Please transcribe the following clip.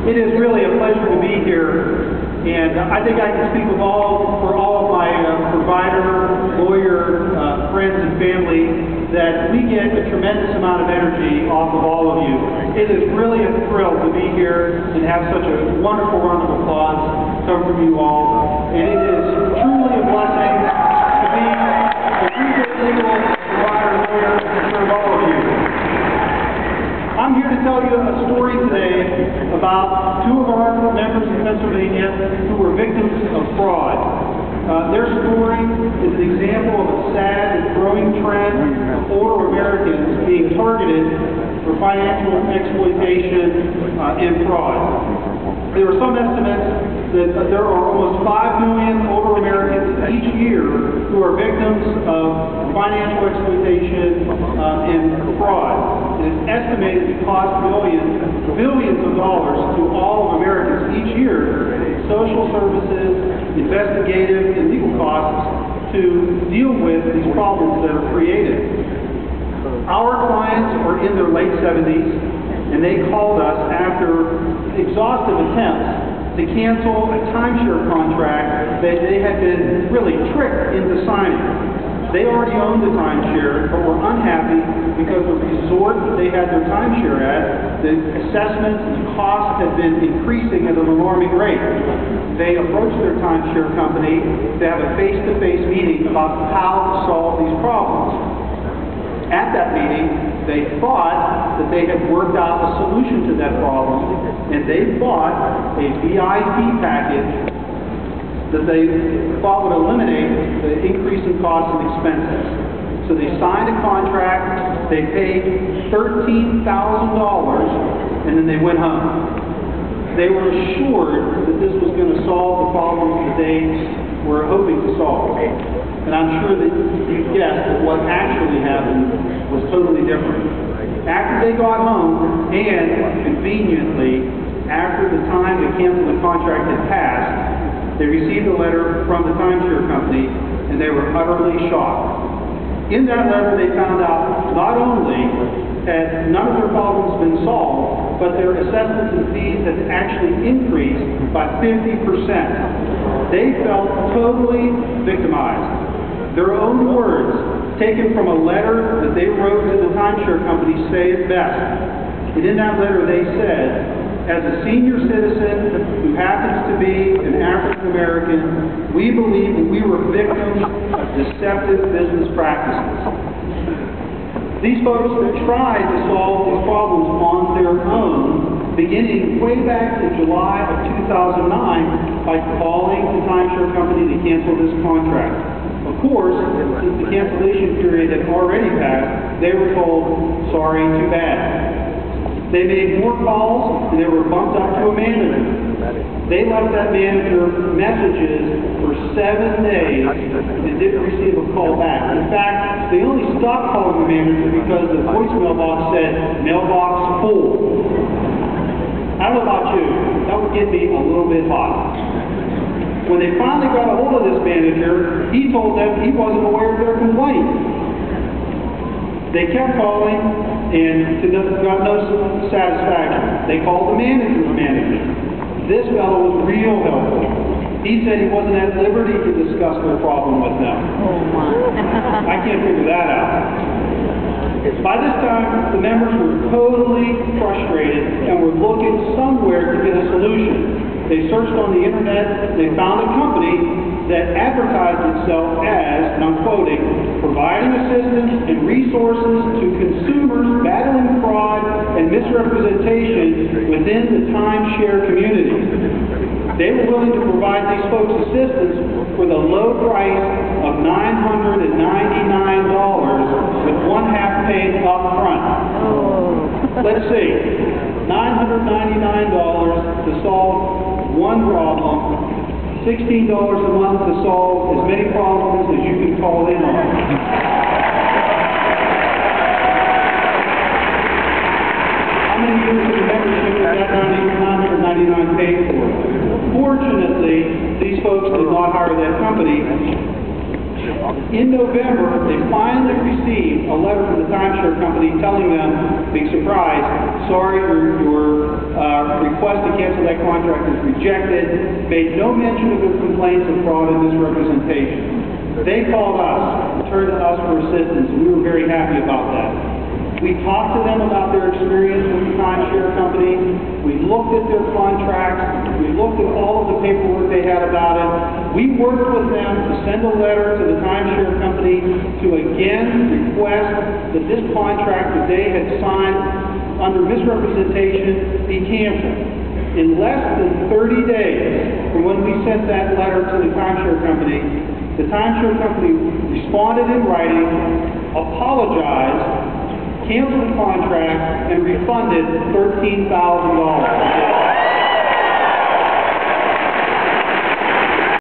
It is really a pleasure to be here, and I think I can speak for all of my provider, lawyer, friends and family that we get a tremendous amount of energy off of all of you. It is really a thrill to be here and have such a wonderful round of applause come from you all, and it is truly a blessing to be a legal provider, lawyer, and serve all of you. I'm here to tell you a story today about two of our members in Pennsylvania who were victims of fraud. Their story is an example of a sad and growing trend of older Americans being targeted for financial exploitation and fraud. There are some estimates that there are almost 5 million older Americans each year who are victims of financial exploitation and fraud. It is estimated to cost billions of dollars to all of Americans each year, social services, investigative, and legal costs to deal with these problems that are created. Our clients are in their late 70s, and they called us after exhaustive attempts to cancel a timeshare contract that they had been really tricked into signing. They already owned the timeshare, but were unhappy because the resort that they had their timeshare at, the assessments and costs had been increasing at an alarming rate. They approached their timeshare company to have a face-to-face meeting about how to solve these problems. At that meeting, they thought that they had worked out a solution to that problem, and they bought a VIP package that they thought would eliminate the increase in costs and expenses. So they signed a contract, they paid $13,000, and then they went home. They were assured that this was going to solve the problems that they were hoping to solve. And I'm sure that you guessed that what actually happened was totally different. After they got home, and conveniently, after the time to cancel the contract had passed, they received a letter from the timeshare company, and they were utterly shocked. In that letter, they found out not only had none of their problems been solved, but their assessments and fees had actually increased by 50%. They felt totally victimized. Their own words, taken from a letter that they wrote to the timeshare company, say it best. And in that letter they said, as a senior citizen who happens to be an African American, we believe that we were victims of deceptive business practices. These folks that tried to solve these problems on their own, beginning way back in July of 2009 by calling the timeshare company to cancel this contract. Of course, since the cancellation period had already passed, they were told, sorry, too bad. They made more calls, and they were bumped up to a manager. They left that manager messages for 7 days and didn't receive a call back. In fact, they only stopped calling the manager because the voicemail box said, mailbox full. I don't know about you, that would get me a little bit hot. When they finally got a hold of this manager, he told them he wasn't aware of their complaint. They kept calling and got no satisfaction. They called the manager's manager. This fellow was real helpful. He said he wasn't at liberty to discuss their problem with them. Oh my. I can't figure that out. By this time, the members were totally frustrated and were looking somewhere to get a solution. They searched on the internet, they found a company that advertised itself as, and I'm quoting, providing assistance and resources to consumers battling fraud and misrepresentation within the timeshare community. They were willing to provide these folks assistance for the low price of $999 with one-half paid up front. Let's see, $999 to solve one problem, $16 a month to solve as many problems as you can call in on. How many years of membership was that $999 paid for? Fortunately, these folks did not hire that company. In November, they finally received a letter from the timeshare company telling them, big surprise, sorry, your request to cancel that contract is rejected, made no mention of their complaints of fraud and misrepresentation. They called us, turned to us for assistance, and we were very happy about that. We talked to them about their experience with the timeshare company. We looked at their contracts. We looked at all of the paperwork they had about it. We worked with them to send a letter to the timeshare company to again request that this contract that they had signed under misrepresentation be canceled. In less than 30 days from when we sent that letter to the timeshare company responded in writing, apologized, canceled the contract, and refunded $13,000.